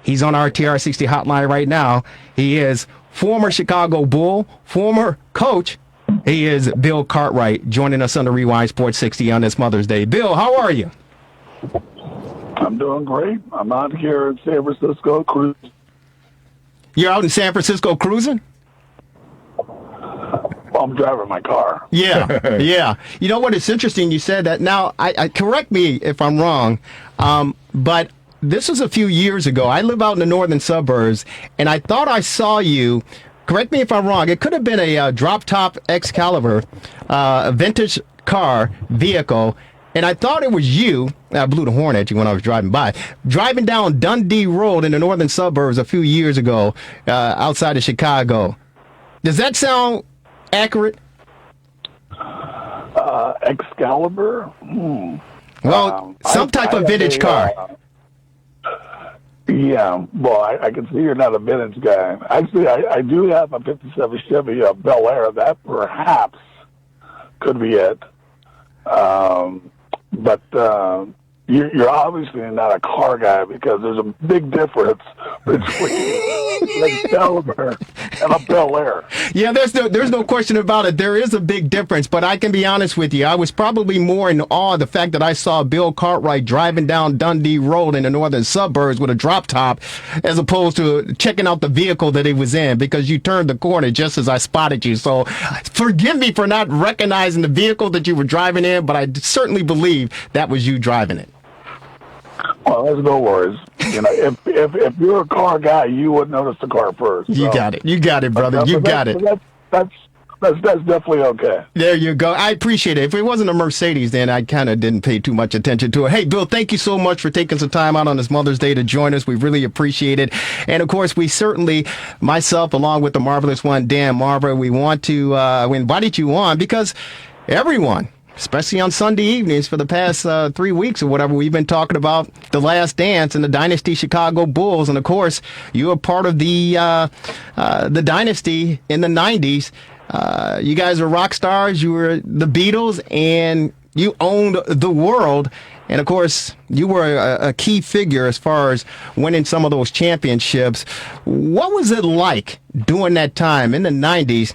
He's on our TR60 hotline right now. He is former Chicago Bull, former coach. He is Bill Cartwright, joining us on the Rewind Sports 60 on this Mother's Day. Bill, how are you? I'm doing great. I'm out here in San Francisco cruising. You're out in San Francisco cruising? Well, I'm driving my car. Yeah, yeah. You know what? It's interesting you said that. Now, I correct me if I'm wrong, but this was a few years ago. I live out in the northern suburbs, and I thought I saw you. Correct me if I'm wrong. It could have been a drop-top Excalibur, a vintage car vehicle, and I thought it was you. I blew the horn at you when I was driving by. Driving down Dundee Road in the northern suburbs a few years ago outside of Chicago. Does that sound accurate? Excalibur? Well, some type of vintage car. Yeah, well, I can see you're not a vintage guy. Actually, I do have a 57 Chevy Bel Air. That perhaps could be it. But you're obviously not a car guy, because there's a big difference between an Excalibur and a Bel Air. Yeah, there's no question about it. There is a big difference, but I can be honest with you. I was probably more in awe of the fact that I saw Bill Cartwright driving down Dundee Road in the northern suburbs with a drop top, as opposed to checking out the vehicle that he was in, because you turned the corner just as I spotted you. So forgive me for not recognizing the vehicle that you were driving in, but I certainly believe that was you driving it. Well, there's no worries. You know, if you're a car guy, you would notice the car first. So. You got it, brother. You got it. That's definitely okay. There you go. I appreciate it. If it wasn't a Mercedes, then I kind of didn't pay too much attention to it. Hey, Bill, thank you so much for taking some time out on this Mother's Day to join us. We really appreciate it. And, of course, we certainly, myself, along with the marvelous one, Dan Marver, we want to we invited you on because everyone, especially on Sunday evenings for the past 3 weeks or whatever, we've been talking about The Last Dance and the Dynasty Chicago Bulls. And, of course, you were part of the Dynasty in the 90s. You guys are rock stars. You were the Beatles, and you owned the world. And, of course, you were a key figure as far as winning some of those championships. What was it like during that time in the 90s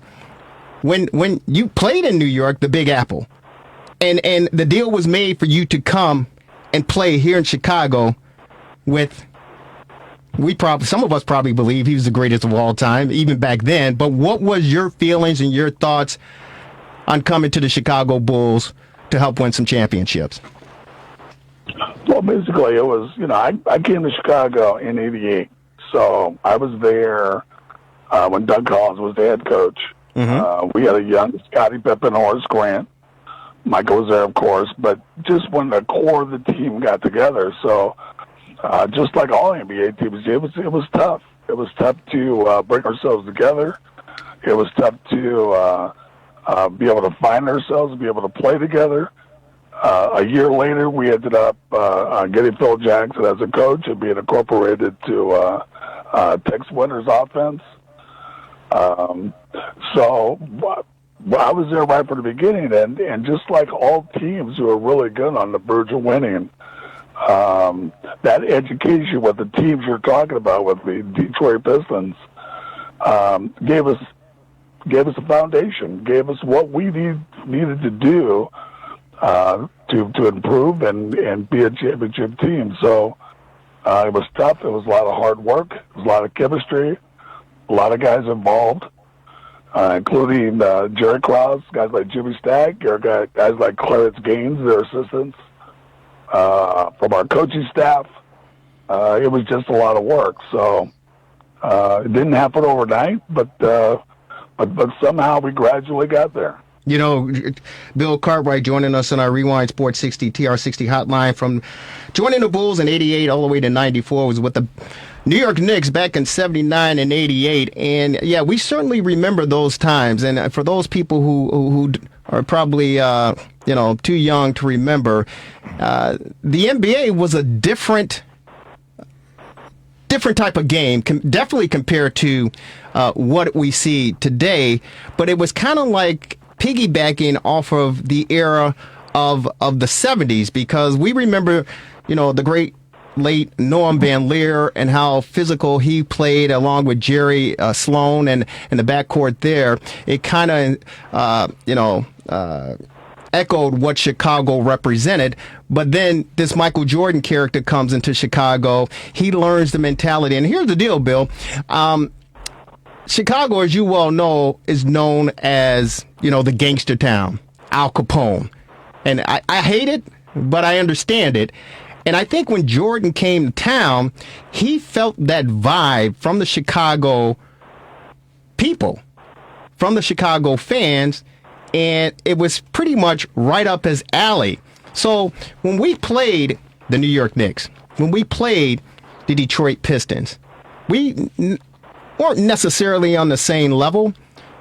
when you played in New York, the Big Apple? And the deal was made for you to come and play here in Chicago with, some of us probably believe he was the greatest of all time, even back then. But what was your feelings and your thoughts on coming to the Chicago Bulls to help win some championships? Well, basically, it was, I came to Chicago in '88. So I was there when Doug Collins was the head coach. Mm-hmm. We had a young Scottie Pippen, Horace Grant. Michael was there, of course, but just when the core of the team got together. So just like all NBA teams, it was tough. It was tough to bring ourselves together. It was tough to be able to find ourselves, be able to play together. A year later, we ended up getting Phil Jackson as a coach and being incorporated to Tex Winter's offense. Well, I was there right from the beginning, and just like all teams who are really good on the verge of winning, that education with the teams you're talking about, with the Detroit Pistons, gave us a foundation, gave us what we needed to do to improve and be a championship team. So it was tough. It was a lot of hard work. It was a lot of chemistry, a lot of guys involved. Including Jerry Krause, guys like Jimmy Stack, guys like Clarence Gaines, their assistants, from our coaching staff. It was just a lot of work. So it didn't happen overnight, but somehow we gradually got there. Bill Cartwright joining us on our Rewind Sports 60 TR60 hotline, from joining the Bulls in '88 all the way to '94, was with the New York Knicks back in '79 and '88. And yeah, we certainly remember those times. And for those people who are probably too young to remember, the NBA was a different type of game, definitely compared to what we see today. But it was kind of like piggybacking off of the era of the '70s, because we remember, the great late Norm Van Leer and how physical he played along with Jerry Sloan and the backcourt there, it kind of, echoed what Chicago represented. But then this Michael Jordan character comes into Chicago. He learns the mentality. And here's the deal, Bill. Chicago, as you well know, is known as, the gangster town, Al Capone. And I hate it, but I understand it. And I think when Jordan came to town, he felt that vibe from the Chicago people, from the Chicago fans, and it was pretty much right up his alley. So when we played the New York Knicks, when we played the Detroit Pistons, we weren't necessarily on the same level,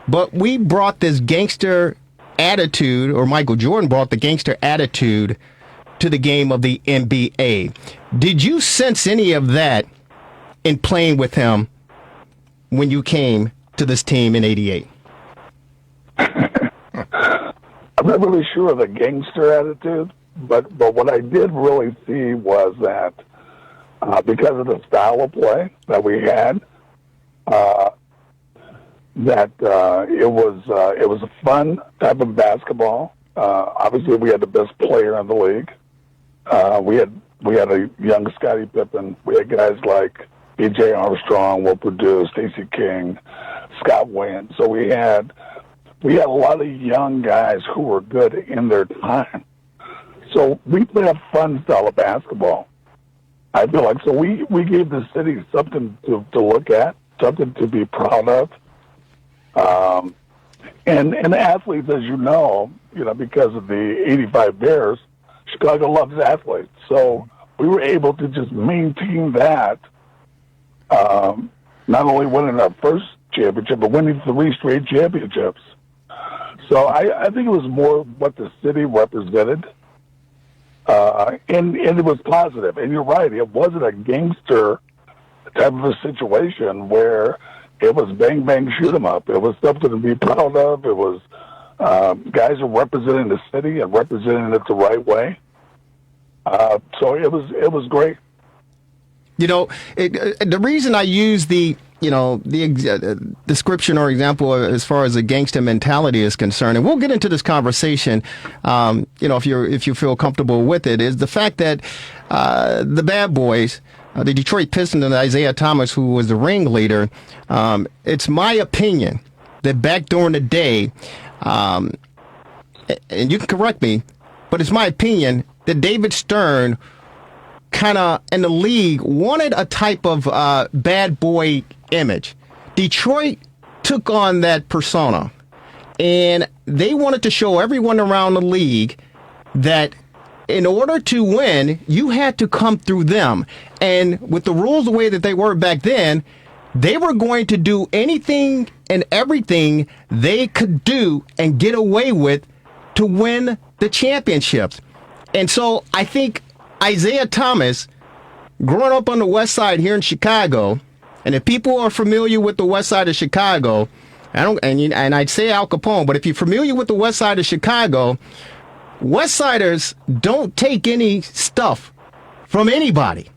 but we brought this gangster attitude, or Michael Jordan brought the gangster attitude to the game of the NBA. Did you sense any of that in playing with him when you came to this team in '88? I'm not really sure of the gangster attitude, but what I did really see was that because of the style of play that we had, it was a fun type of basketball. Obviously, we had the best player in the league. We had a young Scottie Pippen. We had guys like B.J. Armstrong, Will Perdue, Stacey King, Scott Wayne. So we had a lot of young guys who were good in their time. So we played a fun style of basketball. I feel like so we gave the city something to look at, something to be proud of. And athletes, as you know, because of the '85 Bears, Chicago loves athletes. So we were able to just maintain that, not only winning our first championship, but winning 3 straight championships. So I think it was more what the city represented, and it was positive. And you're right, it wasn't a gangster type of a situation where it was bang, bang, shoot 'em up. It was something to be proud of. It was guys are representing the city and representing it the right way. So it was great. The reason I use the description or example as far as the gangster mentality is concerned, and we'll get into this conversation, if you feel comfortable with it, is the fact that the bad boys, the Detroit Pistons and Isaiah Thomas, who was the ringleader, it's my opinion that back during the day, and you can correct me, but it's my opinion that David Stern kind of, in the league, wanted a type of bad boy image. Detroit took on that persona, and they wanted to show everyone around the league that in order to win, you had to come through them. And with the rules the way that they were back then, they were going to do anything and everything they could do and get away with to win the championships. And so I think Isaiah Thomas, growing up on the west side here in Chicago, and if people are familiar with the west side of Chicago, and I'd say Al Capone, but if you're familiar with the west side of Chicago, West Siders don't take any stuff from anybody.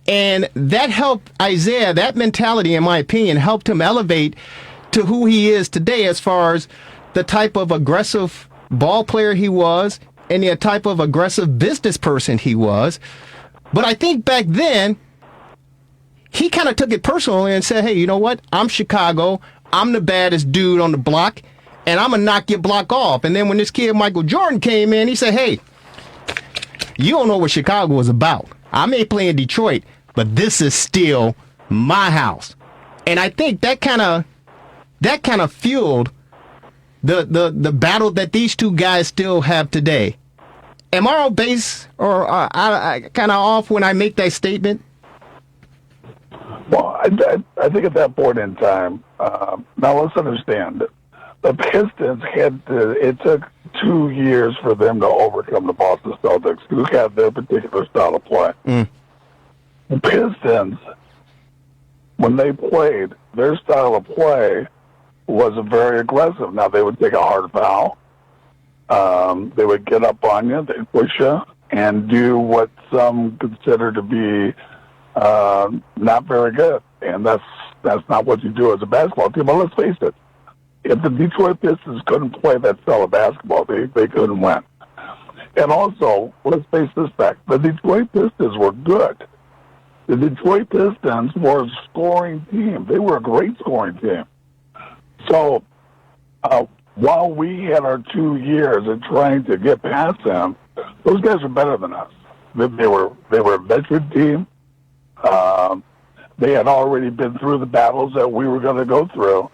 And that helped Isaiah, that mentality, in my opinion, helped him elevate to who he is today as far as the type of aggressive ball player he was and the type of aggressive business person he was. But I think back then, he kind of took it personally and said, hey, you know what? I'm Chicago. I'm the baddest dude on the block, and I'm going to knock your block off. And then when this kid, Michael Jordan, came in, he said, hey, you don't know what Chicago is about. I may play in Detroit, but this is still my house. And I think that kind of fueled the battle that these two guys still have today. Am I on base or I kind of off when I make that statement? Well, I think at that point in time, now let's understand, the Pistons it took 2 years for them to overcome the Boston Celtics, who had their particular style of play. The Pistons, when they played, their style of play was very aggressive. Now, they would take a hard foul. They would get up on you. They'd push you. and do what some consider to be not very good. And that's not what you do as a basketball team. But let's face it, if the Detroit Pistons couldn't play that style of basketball, they couldn't win. And also, let's face this fact, the Detroit Pistons were good. The Detroit Pistons were a scoring team. They were a great scoring team. So while we had our 2 years of trying to get past them, those guys are better than us. They were a veteran team. They had already been through the battles that we were going to go through.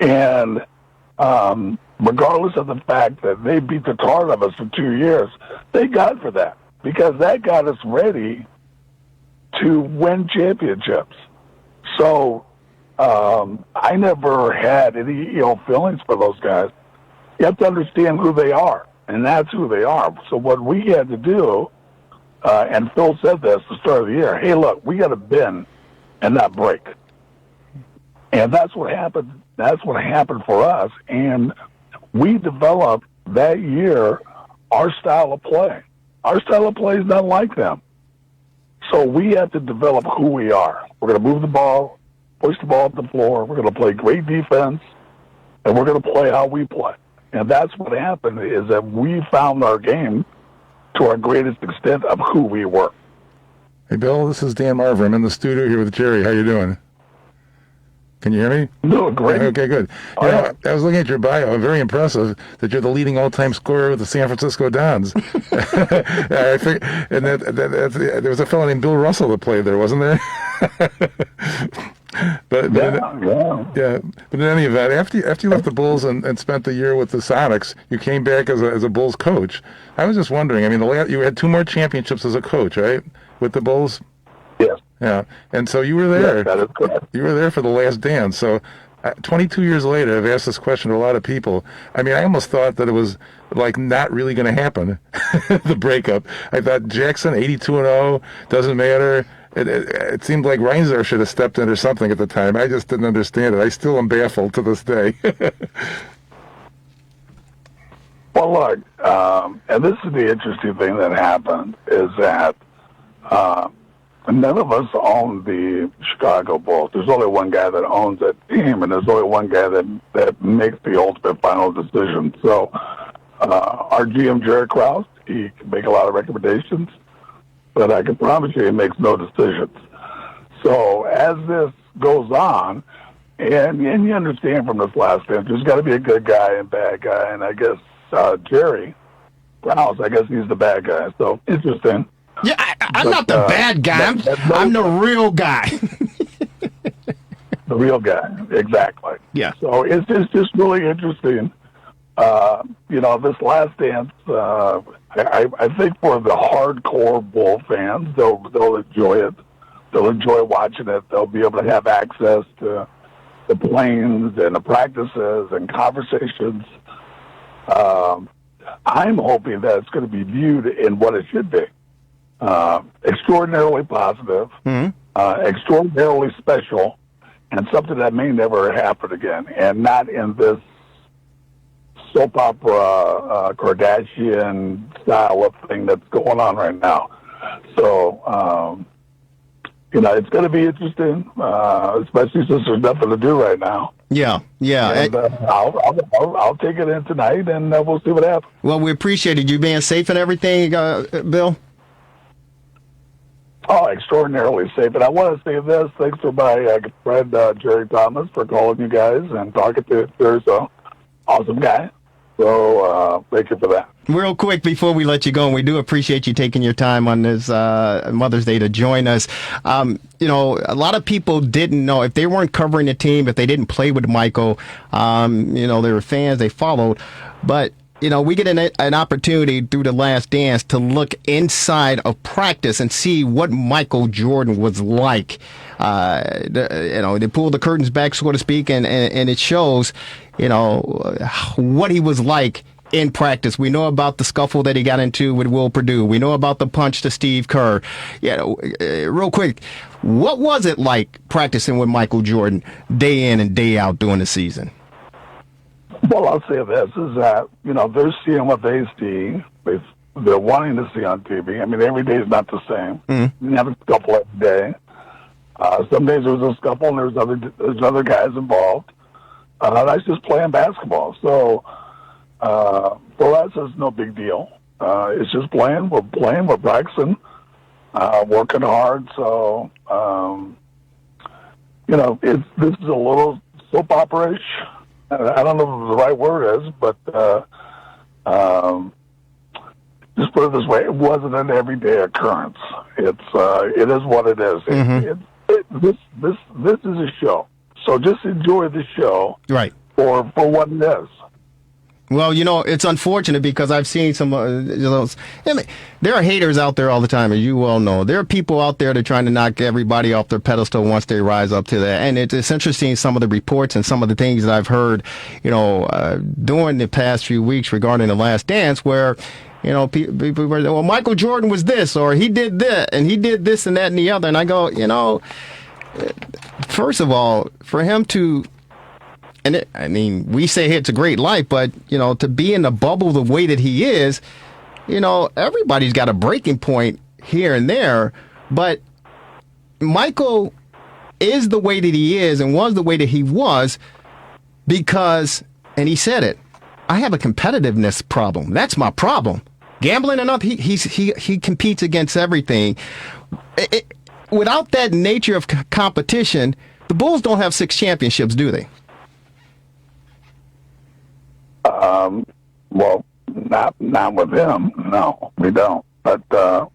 And regardless of the fact that they beat the tar out of us for 2 years, thank God for that, because that got us ready to win championships. So I never had any ill feelings for those guys. You have to understand who they are, and that's who they are. So what we had to do, and Phil said this at the start of the year, hey, look, we got to bend and not break. And that's what happened. That's what happened for us. And we developed that year our style of play. Our style of play is not like them. So we have to develop who we are. We're going to move the ball, push the ball up the floor. We're going to play great defense, and we're going to play how we play. And that's what happened, is that we found our game to our greatest extent of who we were. Hey, Bill, this is Dan Marver. I'm in the studio here with Jerry. How you doing? Can you hear me? No, great. Okay, good. I was looking at your bio. Very impressive that you're the leading all-time scorer with the San Francisco Dons. I think, and there was a fellow named Bill Russell that played there, wasn't there? But in any event, after you left the Bulls and spent the year with the Sonics, you came back as a Bulls coach. I was just wondering. I mean, you had 2 more championships as a coach, right, with the Bulls? Yes. Yeah, and so you were there. Yes, that is correct. You were there for the last dance. So 22 years later, I've asked this question to a lot of people. I mean, I almost thought that it was like not really going to happen, the breakup. I thought Jackson 82-0 doesn't matter. It seemed like Reinsler should have stepped in or something at the time. I just didn't understand it. I still am baffled to this day. Well, look, and this is the interesting thing that happened, is that none of us own the Chicago Bulls. There's only one guy that owns that team, and there's only one guy that makes the ultimate final decision. So our GM, Jerry Krause, he can make a lot of recommendations, but I can promise you he makes no decisions. So as this goes on, and you understand from this last dance, there's got to be a good guy and bad guy, and I guess Jerry Krause, I guess he's the bad guy. So interesting. Yeah, I'm not the bad guy. I'm the real guy. The real guy, exactly. Yeah. So it's just really interesting. This last dance, I think for the hardcore Bull fans, they'll enjoy it. They'll enjoy watching it. They'll be able to have access to the planes and the practices and conversations. I'm hoping that it's going to be viewed in what it should be. Extraordinarily positive, extraordinarily special, and something that may never happen again, and not in this soap opera, Kardashian style of thing that's going on right now. So, it's going to be interesting, especially since there's nothing to do right now. Yeah. And, I'll take it in tonight, and we'll see what happens. Well, we appreciated you being safe and everything, Bill. Oh, extraordinarily safe. And I want to say this. Thanks to my friend Jerry Thomas for calling you guys and talking to Jerry. So, awesome guy. So, thank you for that. Real quick before we let you go, and we do appreciate you taking your time on this Mother's Day to join us. A lot of people didn't know, if they weren't covering the team, if they didn't play with Michael, they were fans, they followed. But we get an opportunity through The Last Dance to look inside of practice and see what Michael Jordan was like. They pull the curtains back, so to speak, and it shows, what he was like in practice. We know about the scuffle that he got into with Will Perdue. We know about the punch to Steve Kerr. Real quick, what was it like practicing with Michael Jordan day in and day out during the season? Well, I'll say this, is that, they're seeing what they see. they're wanting to see on TV. I mean, every day is not the same. You have a scuffle every day. Some days there's a scuffle and there's other guys involved. That's just playing basketball. So for us, it's no big deal. It's just playing. We're practicing, working hard. So this is a little soap opera-ish. I don't know what the right word is, but just put it this way: it wasn't an everyday occurrence. It is what it is. This is a show, so just enjoy the show, right? For what it is. Well, it's unfortunate because I've seen some, there are haters out there all the time, as you well know. There are people out there that are trying to knock everybody off their pedestal once they rise up to that. And it's interesting, some of the reports and some of the things that I've heard, during the past few weeks regarding The Last Dance, where, people were, well, Michael Jordan was this, or he did that, and he did this and that and the other. And I go, first of all, for him to, we say it's a great life, but, to be in the bubble the way that he is, everybody's got a breaking point here and there. But Michael is the way that he is and was the way that he was because, and he said it, I have a competitiveness problem. That's my problem. Gambling enough, he competes against everything. Without that nature of competition, the Bulls don't have 6 championships, do they? Well, not with him. No, we don't. But at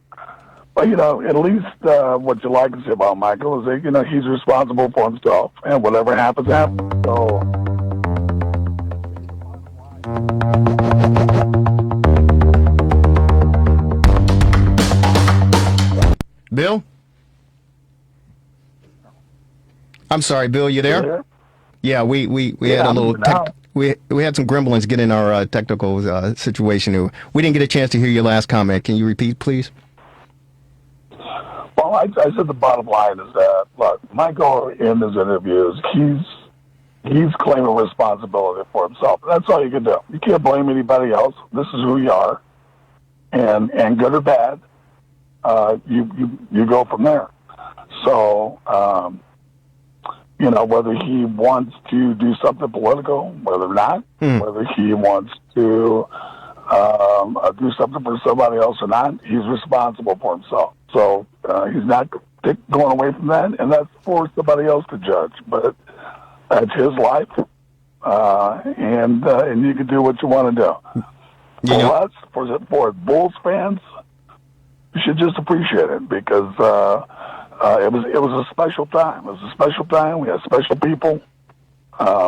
least what you like to say about Michael is that he's responsible for himself, and whatever happens, happens. So. Bill? I'm sorry, Bill, you there? Yeah, we had a little we had some gremlins get in our technical situation. We didn't get a chance to hear your last comment. Can you repeat, please? Well, I said the bottom line is that, look, Michael in his interviews, he's claiming responsibility for himself. That's all you can do. You can't blame anybody else. This is who you are, and good or bad, you go from there. So. Whether he wants to do something political, whether not, whether he wants to do something for somebody else or not, he's responsible for himself. So he's not going away from that, and that's for somebody else to judge. But that's his life, and you can do what you want to do. For us, for Bulls fans, you should just appreciate it because it was a special time. It was a special time. We had special people.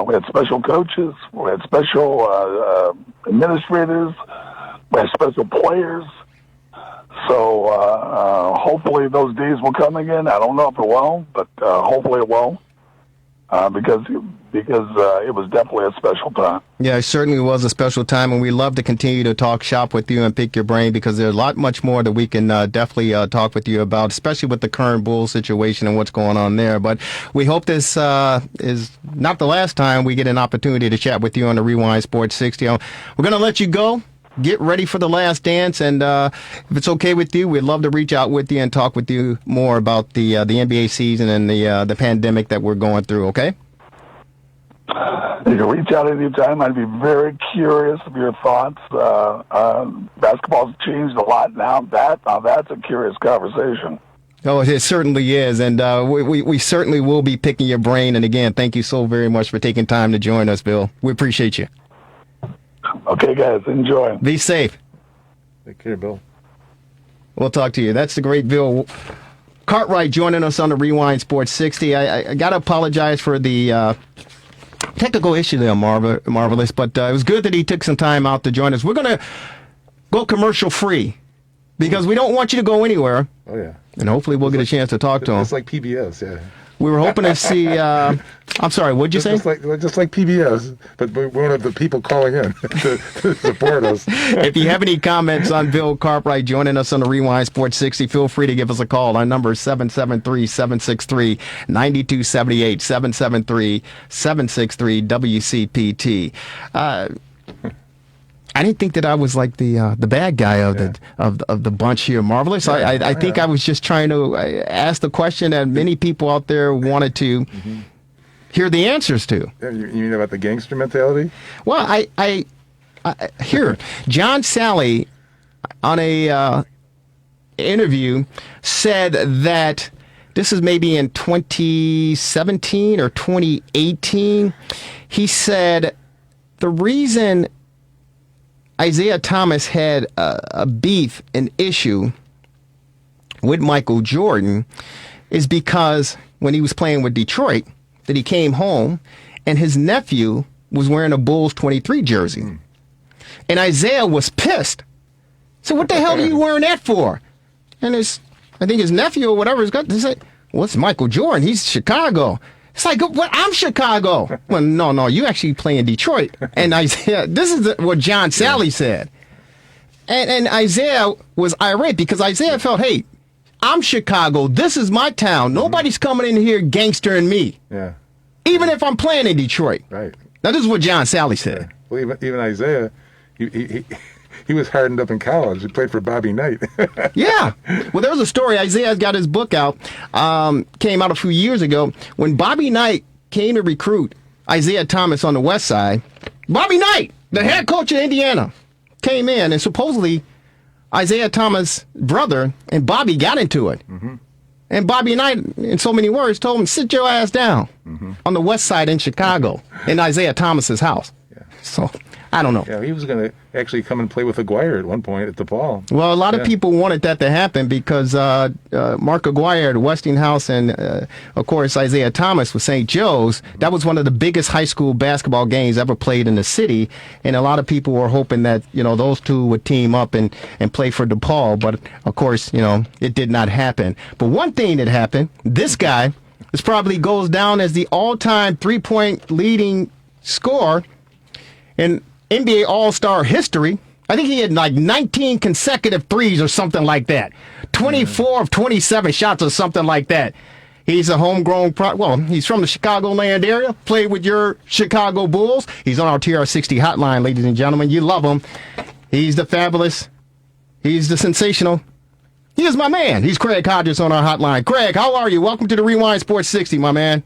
We had special coaches. We had special administrators. We had special players. So hopefully those days will come again. I don't know if it will, but hopefully it will. Because it was definitely a special time. Yeah, it certainly was a special time, and we love to continue to talk shop with you and pick your brain because there's a lot much more that we can definitely talk with you about, especially with the current Bulls situation and what's going on there. But we hope this is not the last time we get an opportunity to chat with you on the Rewind Sports 60. We're going to let you go. Get ready for The Last Dance, and if it's okay with you, we'd love to reach out with you and talk with you more about the NBA season and the pandemic that we're going through, okay? You can reach out anytime. I'd be very curious of your thoughts. Basketball's changed a lot now. That's a curious conversation. Oh, it certainly is, and we certainly will be picking your brain. And again, thank you so very much for taking time to join us, Bill. We appreciate you. Okay, guys, enjoy. Be safe. Take care, Bill. We'll talk to you. That's the great Bill Cartwright joining us on the Rewind Sports 60. I got to apologize for the technical issue there, Marvelous, but it was good that he took some time out to join us. We're going to go commercial free because we don't want you to go anywhere. Oh, yeah. And hopefully we'll get a chance to talk to him. It's like PBS, yeah. We were hoping to see. I'm sorry. What'd you say? Just like PBS, but we won't have the people calling in to support us. If you have any comments on Bill Cartwright joining us on the Rewind Sports 60, feel free to give us a call. Our number is 773-763-9278. 773-763-WCPT. I didn't think that I was like the bad guy of the bunch here, Marvelous. I think I was just trying to ask the question that many people out there wanted to hear the answers to. You mean about the gangster mentality? Well, I here, John Sally on a interview said that this is maybe in 2017 or 2018. He said the reason Isaiah Thomas had a beef, an issue with Michael Jordan is because when he was playing with Detroit, that he came home and his nephew was wearing a Bulls 23 jersey. And Isaiah was pissed. So what the hell are you wearing that for? And I think his nephew or whatever is got to say, well, it's Michael Jordan. He's Chicago. It's like, what? I'm Chicago. Well, no, you actually play in Detroit. And Isaiah, this is what John Sally said. And Isaiah was irate because Isaiah felt, hey, I'm Chicago. This is my town. Nobody's coming in here gangstering me. Yeah. Even if I'm playing in Detroit. Right. Now, this is what John Sally said. Yeah. Well, even Isaiah, he was hardened up in college. He played for Bobby Knight. Yeah. Well, there was a story. Isaiah's got his book out, came out a few years ago. When Bobby Knight came to recruit Isaiah Thomas on the West Side, Bobby Knight, the head coach of Indiana, came in, and supposedly Isaiah Thomas' brother and Bobby got into it. And Bobby Knight, in so many words, told him, sit your ass down on the West Side in Chicago in Isaiah Thomas's house. Yeah. So, I don't know. Yeah, he was going to actually come and play with Aguirre at one point at DePaul. Well, a lot of people wanted that to happen because Mark Aguirre at Westinghouse and, of course, Isaiah Thomas with St. Joe's, that was one of the biggest high school basketball games ever played in the city. And a lot of people were hoping that, those two would team up and play for DePaul. But, of course, it did not happen. But one thing that happened, this guy probably goes down as the all-time three-point leading scorer in NBA All-Star history. I think he had like 19 consecutive threes or something like that. 24 of 27 shots or something like that. He's a homegrown he's from the Chicagoland area, played with your Chicago Bulls. He's on our TR60 hotline, ladies and gentlemen. You love him. He's the fabulous. He's the sensational. He is my man. He's Craig Hodges on our hotline. Craig, how are you? Welcome to the Rewind Sports 60, my man.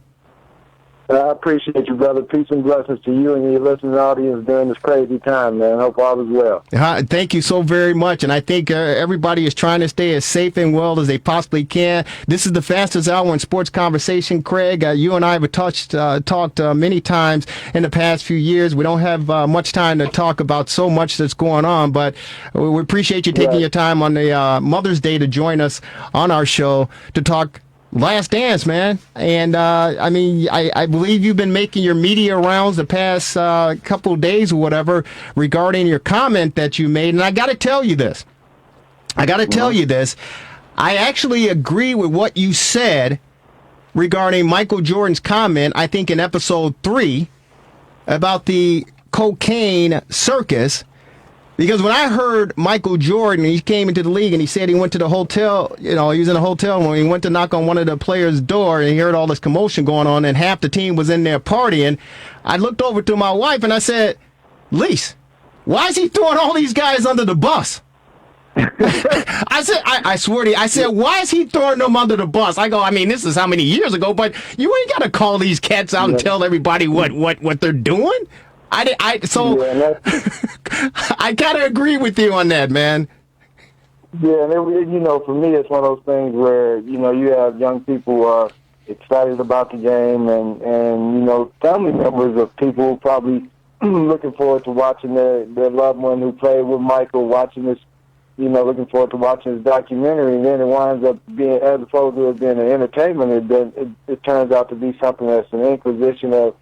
I appreciate you, brother. Peace and blessings to you and your listening audience during this crazy time, man. Hope all is well. Thank you so very much. And I think everybody is trying to stay as safe and well as they possibly can. This is the fastest hour in sports conversation, Craig. You and I have talked many times in the past few years. We don't have much time to talk about so much that's going on, but we appreciate you taking your time on the Mother's Day to join us on our show to talk Last Dance, man. And, I believe you've been making your media rounds the past couple of days or whatever regarding your comment that you made. And I got to tell you this. I actually agree with what you said regarding Michael Jordan's comment, I think in episode 3, about the cocaine circus. Because when I heard Michael Jordan, he came into the league and he said he went to the hotel, he was in a hotel when he went to knock on one of the players' door and he heard all this commotion going on and half the team was in there partying. I looked over to my wife and I said, Lise, why is he throwing all these guys under the bus? I swear to you, I said, why is he throwing them under the bus? I go, this is how many years ago, but you ain't got to call these cats out and tell everybody what they're doing. I gotta agree with you on that, man. Yeah, and for me, it's one of those things where you have young people excited about the game, and family members of people probably looking forward to watching their loved one who played with Michael, watching this, looking forward to watching his documentary, and then it winds up being, as opposed to it being an entertainment, it turns out to be something that's an inquisition of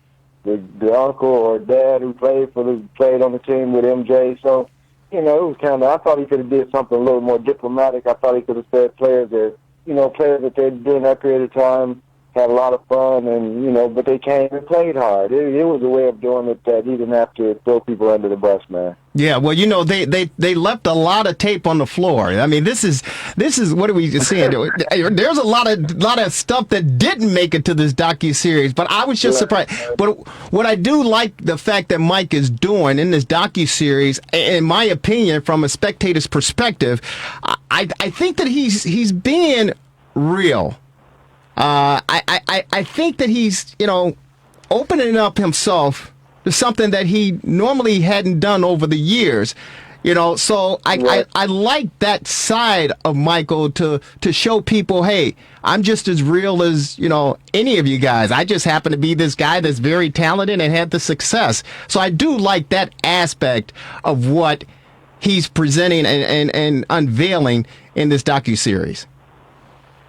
the uncle or dad who played on the team with MJ. So, it was kind of, I thought he could have did something a little more diplomatic. I thought he could have said players that they during that period of time had a lot of fun and, but they came and played hard. It was a way of doing it that he didn't have to throw people under the bus, man. Yeah, well, they left a lot of tape on the floor. I mean, this is what are we just saying? There's a lot of stuff that didn't make it to this docuseries, but I was just surprised. But what I do like the fact that Mike is doing in this docuseries, in my opinion, from a spectator's perspective, I think that he's being real. I think that he's opening up himself to something that he normally hadn't done over the years, so I like that side of Michael to show people, hey, I'm just as real as any of you guys. I just happen to be this guy that's very talented and had the success. So I do like that aspect of what he's presenting and unveiling in this docuseries.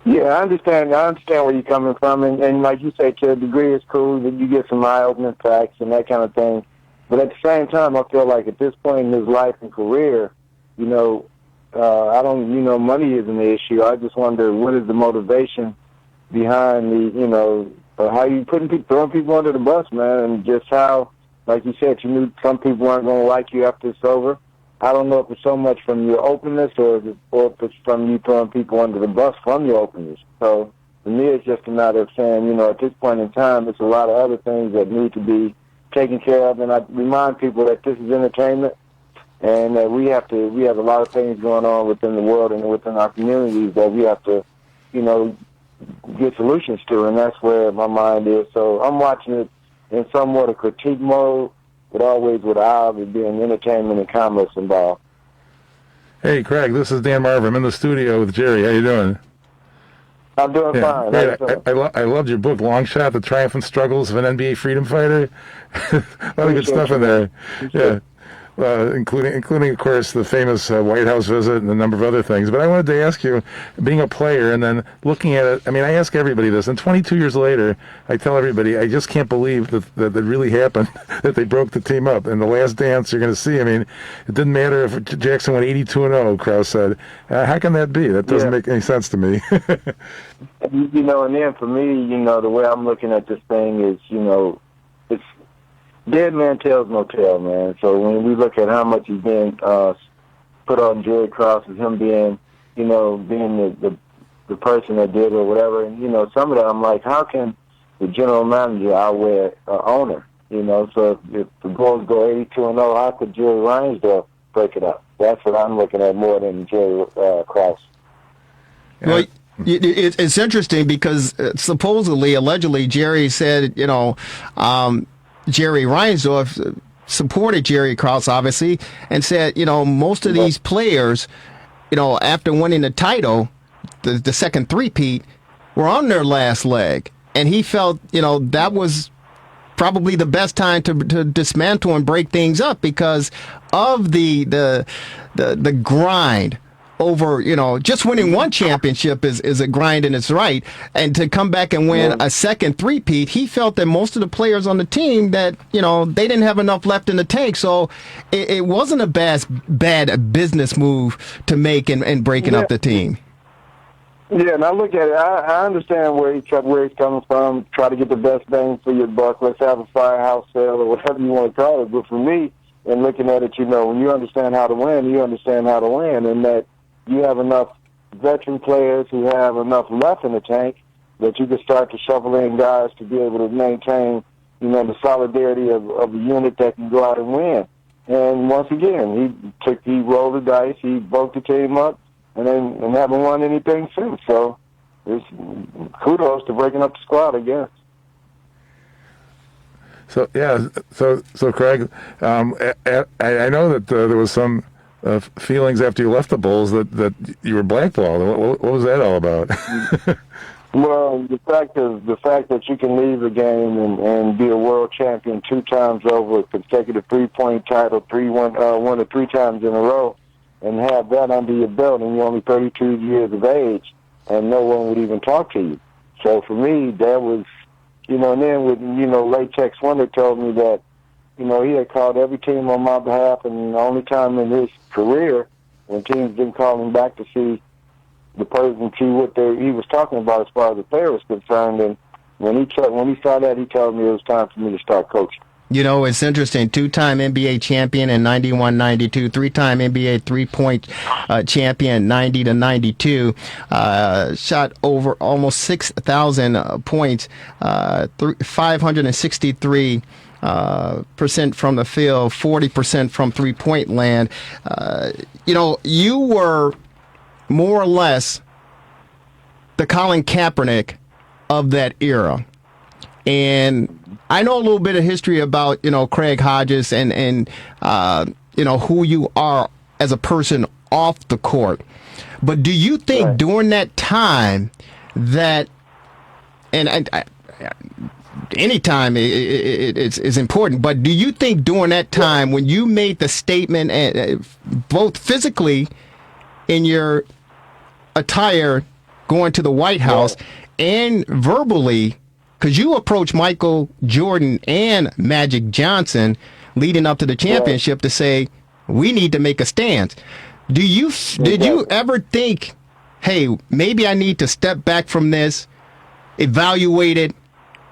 Yeah, I understand where you're coming from, and like you say, to a degree, it's cool that you get some eye-opening facts and that kind of thing. But at the same time, I feel like at this point in his life and career, I don't, money isn't the issue. I just wonder what is the motivation behind how you throwing people under the bus, man, and just how, like you said, you knew some people aren't going to like you after it's over. I don't know if it's so much from your openness or if it's from you throwing people under the bus from your openness. So for me, it's just a matter of saying, at this point in time, there's a lot of other things that need to be taken care of. And I remind people that this is entertainment, and that we have a lot of things going on within the world and within our communities that we have to, get solutions to. And that's where my mind is. So I'm watching it in somewhat a critique mode, but always with the eye of it being entertainment and commerce involved. Hey, Craig, this is Dan Marver. I'm in the studio with Jerry. How you doing? I'm doing fine. Great. I loved your book, Long Shot, The Triumph and Struggles of an NBA Freedom Fighter. A lot of good stuff in there. Yeah. Including, of course, the famous White House visit and a number of other things. But I wanted to ask you, being a player and then looking at it, I ask everybody this, and 22 years later, I tell everybody, I just can't believe that it really happened, that they broke the team up. And the last dance you're going to see, it didn't matter if Jackson went 82-0, Krause said. How can that be? That doesn't make any sense to me. And then for me, the way I'm looking at this thing is, it's dead man tells no tale, man. So when we look at how much he's being put on Jerry Krause as him being, being the person that did or whatever, and some of that I'm like, how can the general manager outweigh owner? So if the Bulls go 82-0, how could Jerry Reinsdorf break it up? That's what I'm looking at more than Jerry Krause. Well, it's interesting because allegedly, Jerry said, Jerry Reinsdorf supported Jerry Krause, obviously, and said, most of these players, after winning the title, the second three-peat, were on their last leg. And he felt, that was probably the best time to dismantle and break things up because of the grind over, just winning one championship is a grind in its right. And to come back and win a second three-peat, he felt that most of the players on the team that, they didn't have enough left in the tank. So it wasn't a bad business move to make and breaking up the team. Yeah, and I look at it, I understand where he's coming from, try to get the best bang for your buck, let's have a firehouse sale or whatever you want to call it. But for me, and looking at it, when you understand how to win, you understand how to win, and that you have enough veteran players who have enough left in the tank that you can start to shovel in guys to be able to maintain, the solidarity of a unit that can go out and win. And once again, he rolled the dice, he broke the team up, and haven't won anything since. So it's kudos to breaking up the squad, I guess. So yeah, so Craig, I know that there was some feelings after you left the Bulls that you were blackballed. What was that all about? Well, the fact that you can leave a game and be a world champion 2 times over, a consecutive 3-point title, won it 3 times in a row, and have that under your belt, and you're only 32 years of age, and no one would even talk to you. So for me, that was, and then with, Latex Wonder told me that, he had called every team on my behalf, and the only time in his career when teams didn't call him back to see the person, see what he was talking about as far as the player was concerned. And when he saw that, he told me it was time for me to start coaching. You know, it's interesting. Two-time NBA champion in 91-92, three-time NBA three-point champion 90-92. Shot over almost 6,000 points, 563 percent from the field, 40% from three-point land. You know, you were more or less the Colin Kaepernick of that era. And I know a little bit of history about, you know, Craig Hodges and you know, who you are as a person off the court. But do you think during that time that, and any time it's important, but do you think during that time when you made the statement, both physically in your attire going to the White House and verbally, because you approached Michael Jordan and Magic Johnson leading up to the championship to say, we need to make a stance. Did you ever think, hey, maybe I need to step back from this, evaluate it,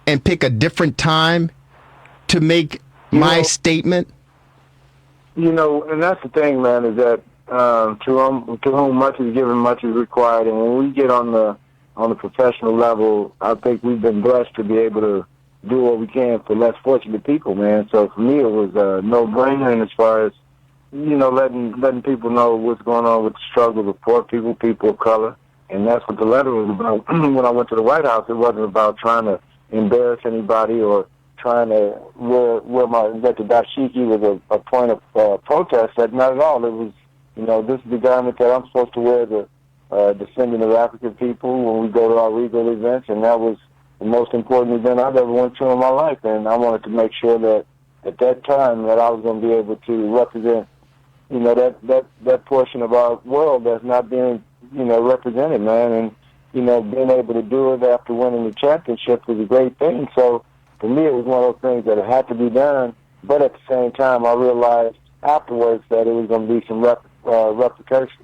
and pick a different time to make my statement? You know, and that's the thing, man, is that to whom much is given, much is required. And when we get on the professional level, I think we've been blessed to be able to do what we can for less fortunate people, man. So for me, it was a no-brainer. And as far as, you know, letting people know what's going on with the struggle of poor people of color. And that's what the letter was about. When I went to the White House, it wasn't about trying to embarrass anybody or trying to that the dashiki was a point of protest. That not at all. It was, you know, this is the garment that I'm supposed to wear, the descendant of African people, when we go to our regal events, and that was the most important event I've ever went to in my life. And I wanted to make sure that at that time that I was going to be able to represent, you know, that portion of our world that's not being, you know, represented, man. And, you know, being able to do it after winning the championship was a great thing. So for me, it was one of those things that it had to be done. But at the same time, I realized afterwards that it was going to be some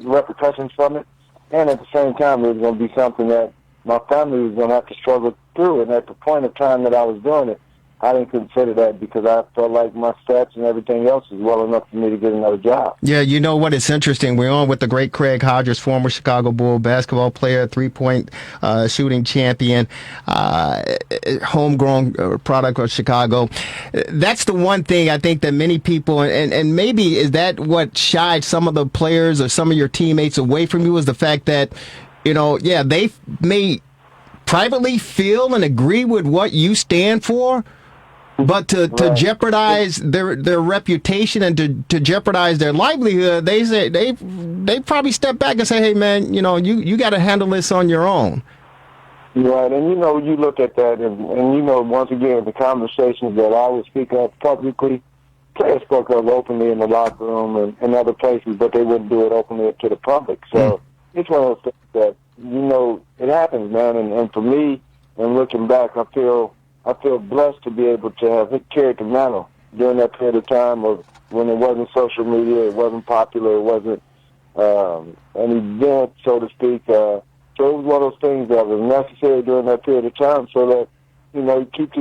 repercussions from it. And at the same time, it was going to be something that my family was going to have to struggle through. And at the point of time that I was doing it, I didn't consider that because I felt like my stats and everything else was well enough for me to get another job. Yeah, you know what? It's interesting. We're on with the great Craig Hodges, former Chicago Bull basketball player, three-point shooting champion, homegrown product of Chicago. That's the one thing I think that many people, and maybe is that what shied some of the players or some of your teammates away from you, is the fact that, you know, yeah, they may privately feel and agree with what you stand for, but to jeopardize their reputation and to jeopardize their livelihood, they say they probably step back and say, hey man, you know, you got to handle this on your own. Right, and you know, you look at that, and you know, once again, the conversations that I would speak up publicly, players spoke up openly in the locker room and other places, but they wouldn't do it openly to the public. So it's one of those things that, you know, it happens, man. And for me, and looking back, I feel blessed to be able to have carried the mantle during that period of time of when it wasn't social media, it wasn't popular, it wasn't an event, so to speak. So it was one of those things that was necessary during that period of time so that, you know, keep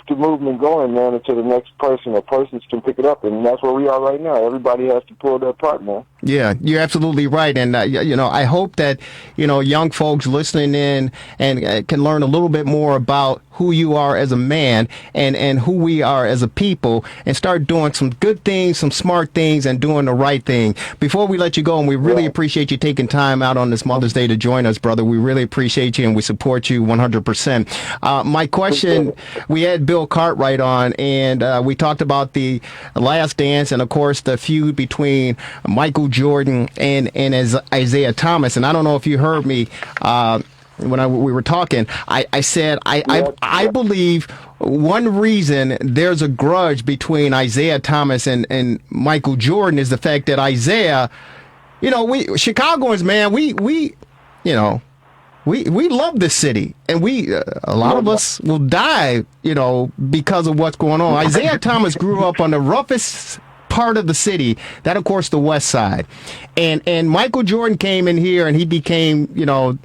the movement going, man, until the next person or persons can pick it up. And that's where we are right now. Everybody has to pull their part, man. Yeah, you're absolutely right. And, you know, I hope that, you know, young folks listening in and can learn a little bit more about who you are as a man and who we are as a people and start doing some good things, some smart things, and doing the right thing. Before we let you go, and we really appreciate you taking time out on this Mother's Day to join us, brother. We really appreciate you and we support you 100%. My question, we had Bill Cartwright on, and we talked about the Last Dance and, of course, the feud between Michael Jordan and Isaiah Thomas. And I don't know if you heard me when we were talking. I said I believe one reason there's a grudge between Isaiah Thomas and Michael Jordan is the fact that Isaiah, you know, we Chicagoans, man, we you know, we love this city, and a lot of us will die, you know, because of what's going on. Isaiah Thomas grew up on the roughest part of the city, that of course the West Side, and Michael Jordan came in here and he became, you know,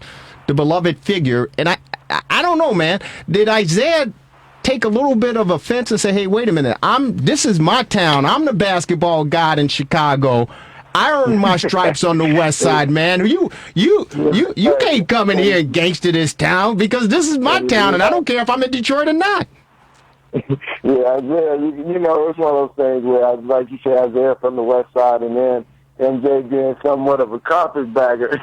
the beloved figure. And I don't know, man, did Isaiah take a little bit of offense and say, hey, wait a minute, this is my town. I'm the basketball god in Chicago. I earned my stripes on the West Side, man. You can't come in here and gangster this town because this is my town, and I don't care if I'm in Detroit or not. Yeah, you know, it's one of those things where, like you said, Isaiah from the West Side, and then MJ being somewhat of a carpetbagger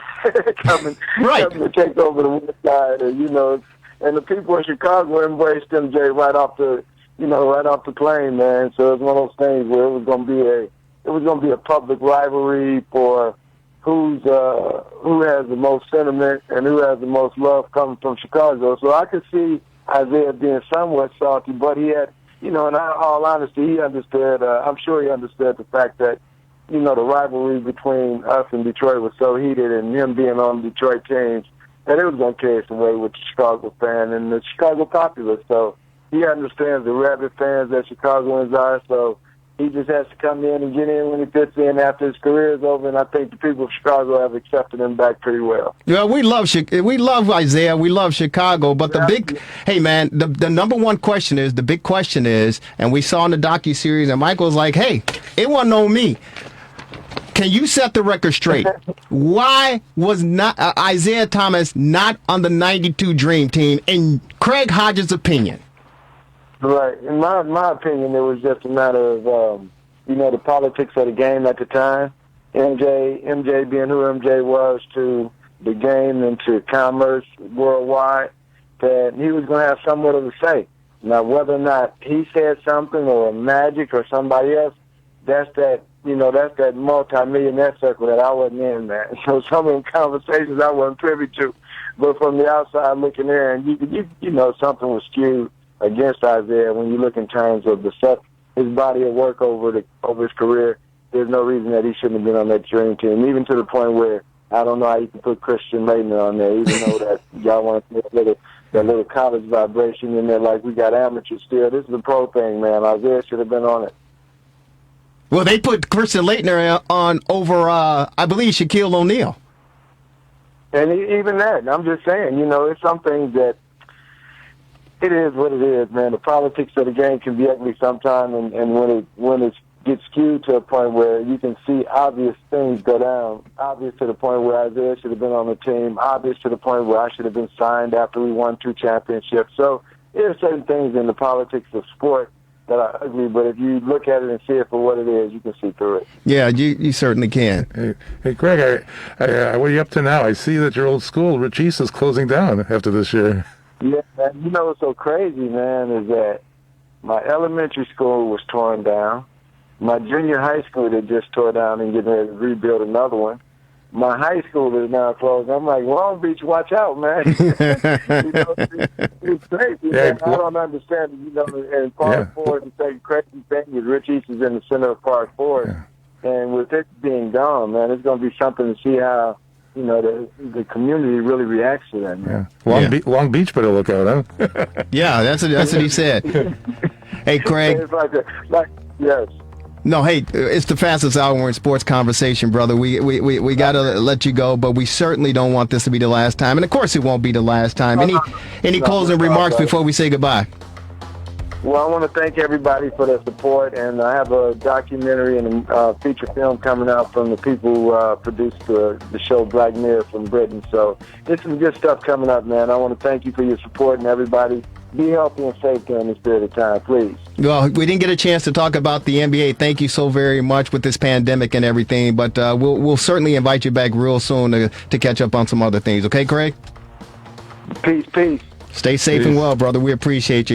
coming to take over the West Side, and you know, and the people in Chicago embraced MJ right off the plane, man. So it's one of those things where it was going to be a public rivalry for who has the most sentiment and who has the most love coming from Chicago. So I could see Isaiah being somewhat salty, but he had, you know, in all honesty, he understood. I'm sure he understood the fact that, you know, the rivalry between us and Detroit was so heated, and him being on the Detroit teams, that it was going to carry some weight with the Chicago fan and the Chicago populace. So he understands the rabid fans that Chicagoans are. So he just has to come in and get in when he fits in after his career is over, and I think the people of Chicago have accepted him back pretty well. Well, we love Isaiah. We love Chicago, but hey man, the number one question is, the big question is, and we saw in the docuseries, and Michael's like, hey, it wasn't on me. Can you set the record straight? Why was not Isaiah Thomas not on the '92 Dream Team, in Craig Hodges' opinion? Right. In my opinion, it was just a matter of, you know, the politics of the game at the time. MJ being who MJ was to the game and to commerce worldwide, that he was going to have somewhat of a say. Now, whether or not he said something or Magic or somebody else, that's that multi-millionaire circle that I wasn't in, man. So some of the conversations I wasn't privy to. But from the outside looking in, you know something was skewed against Isaiah when you look in terms of his body of work over his career. There's no reason that he shouldn't have been on that Dream Team, even to the point where I don't know how you can put Christian Laettner on there, even though that y'all want to put that little college vibration in there like we got amateurs still. This is a pro thing, man. Isaiah should have been on it. Well, they put Christian Laettner on over, I believe, Shaquille O'Neal. And even that, I'm just saying, you know, it's something that it is what it is, man. The politics of the game can be ugly sometimes, and when it gets skewed to a point where you can see obvious things go down, obvious to the point where Isaiah should have been on the team, obvious to the point where I should have been signed after we won 2 championships. So there are certain things in the politics of sport that are ugly, but if you look at it and see it for what it is, you can see through it. Yeah, you certainly can. Hey Greg, what are you up to now? I see that your old school, Rich East, is closing down after this year. Yeah, man. You know what's so crazy, man, is that my elementary school was torn down. My junior high school, they just tore down and getting ready to rebuild another one. My high school is now closed. I'm like, Long Beach, watch out, man. You know, it's crazy, man. I don't understand it. You know, and Park Forest is a crazy thing. Rich East is in the center of Park Forest. Yeah. And with it being gone, man, it's going to be something to see how, you know, the community really reacts to that, man. Yeah. Long Beach better look out, huh? Yeah, that's what he said. Hey, Craig. It's like yes. No, hey, it's the fastest hour in sports conversation, brother. We got to let you go, but we certainly don't want this to be the last time. And, of course, it won't be the last time. Any closing remarks before we say goodbye? Well, I want to thank everybody for their support, and I have a documentary and a feature film coming out from the people who produced the show Black Mirror from Britain. So there's some good stuff coming up, man. I want to thank you for your support, and everybody be healthy and safe during this period of time, please. Well, we didn't get a chance to talk about the NBA. Thank you so very much with this pandemic and everything, but we'll certainly invite you back real soon to catch up on some other things. Okay, Craig? Peace. Stay safe and well, brother. We appreciate you.